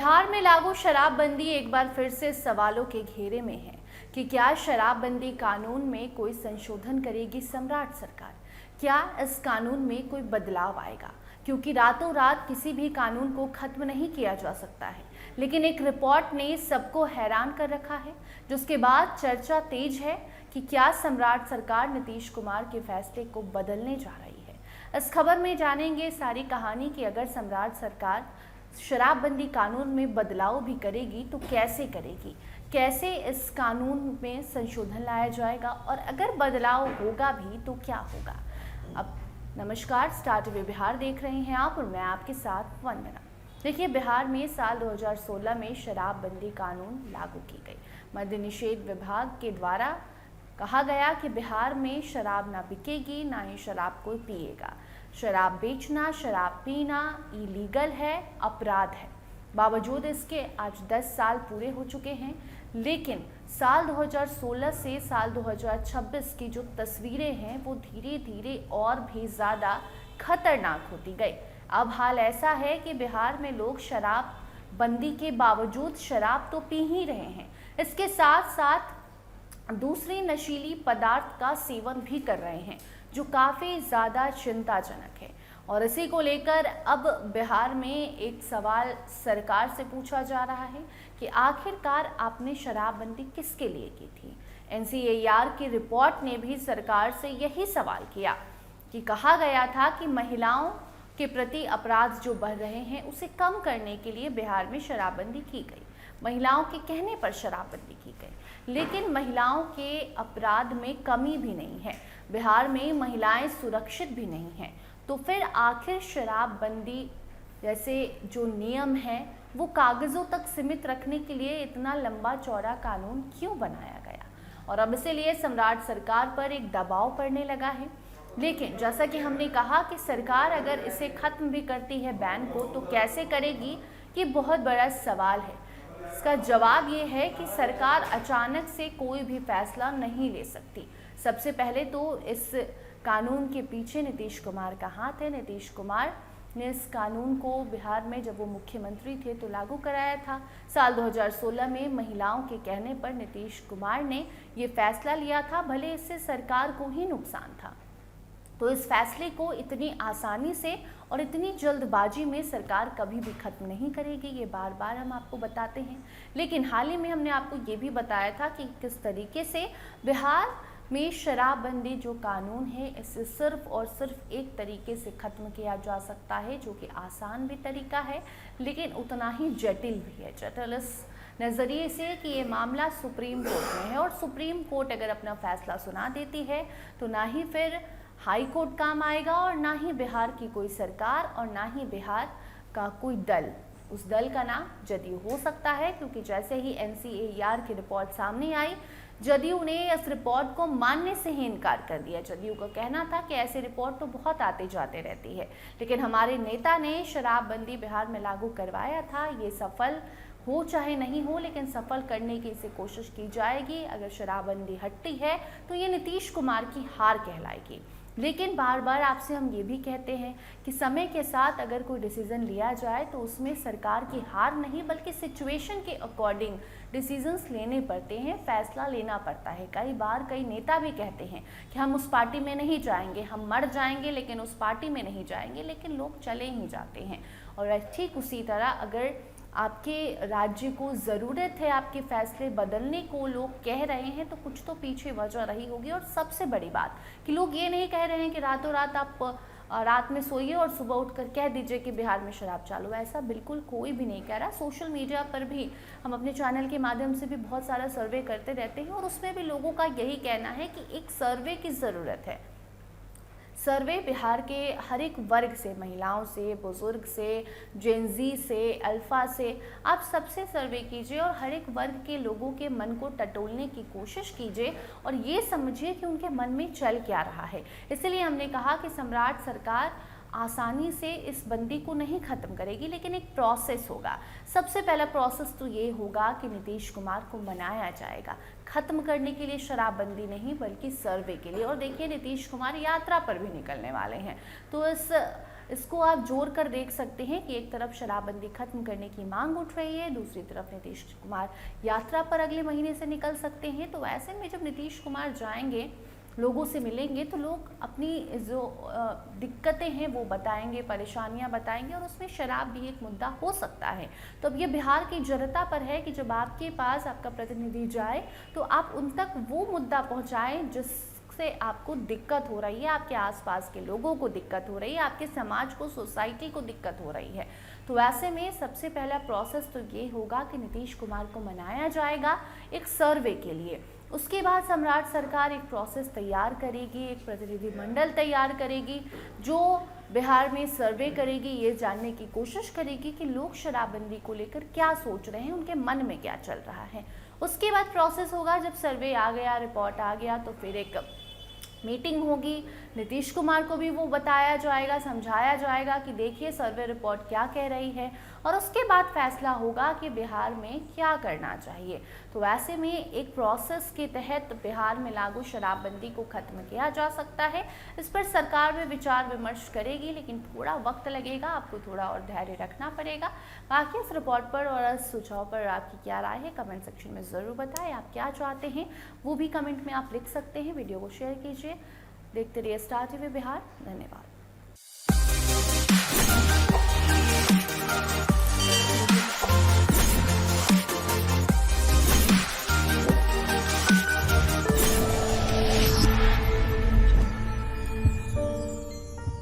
बिहार में लागू शराबबंदी एक बार फिर से सवालों के घेरे में है कि क्या शराबबंदी कानून में कोई संशोधन करेगी सम्राट सरकार। क्या इस कानून में कोई बदलाव आएगा, क्योंकि रातों रात किसी भी कानून को खत्म नहीं किया जा सकता है। लेकिन एक रिपोर्ट ने सबको हैरान कर रखा है, जिसके बाद चर्चा तेज है कि क्या सम्राट सरकार नीतीश कुमार के फैसले को बदलने जा रही है। इस खबर में जानेंगे सारी कहानी कि अगर सम्राट सरकार शराबबंदी कानून में बदलाव भी करेगी तो कैसे करेगी, कैसे इस कानून में संशोधन लाया जाएगा, और अगर बदलाव होगा भी तो क्या होगा। अब नमस्कार, स्टार टीवी बिहार देख रहे हैं आप और मैं आपके साथ वंदना। देखिए, बिहार में साल 2016 में शराबबंदी कानून लागू की गई। मद्य निषेध विभाग के द्वारा कहा गया कि बिहार में शराब ना बिकेगी, ना ही शराब कोई पिएगा। शराब बेचना, शराब पीना इलीगल है, अपराध है। बावजूद इसके आज 10 साल पूरे हो चुके हैं, लेकिन साल 2016 से साल 2026 की जो तस्वीरें हैं वो धीरे धीरे और भी ज़्यादा खतरनाक होती गई। अब हाल ऐसा है कि बिहार में लोग शराब बंदी के बावजूद शराब तो पी ही रहे हैं, इसके साथ साथ दूसरी नशीली पदार्थ का सेवन भी कर रहे हैं, जो काफ़ी ज़्यादा चिंताजनक है। और इसी को लेकर अब बिहार में एक सवाल सरकार से पूछा जा रहा है कि आखिरकार आपने शराबबंदी किसके लिए की थी। NCAR की रिपोर्ट ने भी सरकार से यही सवाल किया कि कहा गया था कि महिलाओं के प्रति अपराध जो बढ़ रहे हैं उसे कम करने के लिए बिहार में शराबबंदी की गई। महिलाओं के कहने पर शराबबंदी की गई, लेकिन महिलाओं के अपराध में कमी भी नहीं है। बिहार में महिलाएं सुरक्षित भी नहीं हैं। तो फिर आखिर शराबबंदी जैसे जो नियम है वो कागज़ों तक सीमित रखने के लिए इतना लंबा चौड़ा कानून क्यों बनाया गया। और अब इसीलिए सम्राट सरकार पर एक दबाव पड़ने लगा है। लेकिन जैसा कि हमने कहा कि सरकार अगर इसे ख़त्म भी करती है बैन को, तो कैसे करेगी, ये बहुत बड़ा सवाल है। इसका जवाब ये है कि सरकार अचानक से कोई भी फैसला नहीं ले सकती। सबसे पहले तो इस कानून के पीछे नीतीश कुमार का हाथ है। नीतीश कुमार ने इस कानून को बिहार में जब वो मुख्यमंत्री थे तो लागू कराया था। साल 2016 में महिलाओं के कहने पर नीतीश कुमार ने ये फैसला लिया था, भले इससे सरकार को ही नुकसान था। तो इस फैसले को इतनी आसानी से और इतनी जल्दबाजी में सरकार कभी भी खत्म नहीं करेगी, ये बार बार हम आपको बताते हैं। लेकिन हाल ही में हमने आपको ये भी बताया था कि किस तरीके से बिहार में शराबबंदी जो कानून है इसे सिर्फ और सिर्फ एक तरीके से ख़त्म किया जा सकता है, जो कि आसान भी तरीका है लेकिन उतना ही जटिल भी है। जटिल इस नज़रिए से कि ये मामला सुप्रीम कोर्ट में है, और सुप्रीम कोर्ट अगर अपना फैसला सुना देती है तो ना ही फिर हाई कोर्ट काम आएगा, और ना ही बिहार की कोई सरकार, और ना ही बिहार का कोई दल। उस दल का नाम जदयू हो सकता है, क्योंकि जैसे ही NCAR की रिपोर्ट सामने आई, जदयू ने इस रिपोर्ट को मानने से ही इनकार कर दिया। जदयू का कहना था कि ऐसी रिपोर्ट तो बहुत आते जाते रहती है, लेकिन हमारे नेता ने शराबबंदी बिहार में लागू करवाया था, ये सफल हो चाहे नहीं हो, लेकिन सफल करने की इसे कोशिश की जाएगी। अगर शराबबंदी हटती है तो ये नीतीश कुमार की हार कहलाएगी। लेकिन बार बार आपसे हम ये भी कहते हैं कि समय के साथ अगर कोई डिसीज़न लिया जाए तो उसमें सरकार की हार नहीं, बल्कि सिचुएशन के अकॉर्डिंग डिसीजंस लेने पड़ते हैं, फैसला लेना पड़ता है। कई बार कई नेता भी कहते हैं कि हम उस पार्टी में नहीं जाएंगे, हम मर जाएंगे लेकिन उस पार्टी में नहीं जाएंगे, लेकिन लोग चले ही जाते हैं। और ठीक उसी तरह अगर आपके राज्य को ज़रूरत है आपके फैसले बदलने को, लोग कह रहे हैं, तो कुछ तो पीछे वजह रही होगी। और सबसे बड़ी बात कि लोग ये नहीं कह रहे हैं कि रातों रात आप रात में सोइए और सुबह उठकर कह दीजिए कि बिहार में शराब चालू है। ऐसा बिल्कुल कोई भी नहीं कह रहा। सोशल मीडिया पर भी हम अपने चैनल के माध्यम से भी बहुत सारा सर्वे करते रहते हैं, और उसमें भी लोगों का यही कहना है कि एक सर्वे की ज़रूरत है। सर्वे बिहार के हर एक वर्ग से, महिलाओं से, बुजुर्ग से, जेनजी से, अल्फा से, आप सबसे सर्वे कीजिए और हर एक वर्ग के लोगों के मन को टटोलने की कोशिश कीजिए और ये समझिए कि उनके मन में चल क्या रहा है। इसलिए हमने कहा कि सम्राट सरकार आसानी से इस बंदी को नहीं ख़त्म करेगी, लेकिन एक प्रोसेस होगा। सबसे पहला प्रोसेस तो ये होगा कि नीतीश कुमार को मनाया जाएगा, ख़त्म करने के लिए शराबबंदी नहीं बल्कि सर्वे के लिए। और देखिए, नीतीश कुमार यात्रा पर भी निकलने वाले हैं, तो इस इसको आप जोड़ कर देख सकते हैं कि एक तरफ शराबबंदी खत्म करने की मांग उठ रही है, दूसरी तरफ नीतीश कुमार यात्रा पर अगले महीने से निकल सकते हैं। तो ऐसे में जब नीतीश कुमार जाएंगे, लोगों से मिलेंगे, तो लोग अपनी जो दिक्कतें हैं वो बताएंगे, परेशानियां बताएंगे, और उसमें शराब भी एक मुद्दा हो सकता है। तो अब ये बिहार की जनता पर है कि जब आपके पास आपका प्रतिनिधि जाए तो आप उन तक वो मुद्दा पहुंचाएं जिससे आपको दिक्कत हो रही है, आपके आसपास के लोगों को दिक्कत हो रही है, आपके समाज को, सोसाइटी को दिक्कत हो रही है। तो ऐसे में सबसे पहला प्रोसेस तो ये होगा कि नीतीश कुमार को मनाया जाएगा एक सर्वे के लिए। उसके बाद सम्राट सरकार एक प्रोसेस तैयार करेगी, एक प्रतिनिधिमंडल तैयार करेगी जो बिहार में सर्वे करेगी, ये जानने की कोशिश करेगी कि लोग शराबबंदी को लेकर क्या सोच रहे हैं, उनके मन में क्या चल रहा है। उसके बाद प्रोसेस होगा, जब सर्वे आ गया, रिपोर्ट आ गया, तो फिर एक मीटिंग होगी, नीतीश कुमार को भी वो बताया जाएगा, समझाया जाएगा कि देखिए सर्वे रिपोर्ट क्या कह रही है, और उसके बाद फैसला होगा कि बिहार में क्या करना चाहिए। तो ऐसे में एक प्रोसेस के तहत बिहार में लागू शराबबंदी को खत्म किया जा सकता है। इस पर सरकार में विचार विमर्श करेगी, लेकिन थोड़ा वक्त लगेगा, आपको थोड़ा और धैर्य रखना पड़ेगा। बाकी इस रिपोर्ट पर और इस सुझाव पर आपकी क्या राय है, कमेंट सेक्शन में ज़रूर बताएं। आप क्या चाहते हैं वो भी कमेंट में आप लिख सकते हैं। वीडियो को शेयर कीजिए। देखते रहिए स्टार टीवी बिहार। धन्यवाद।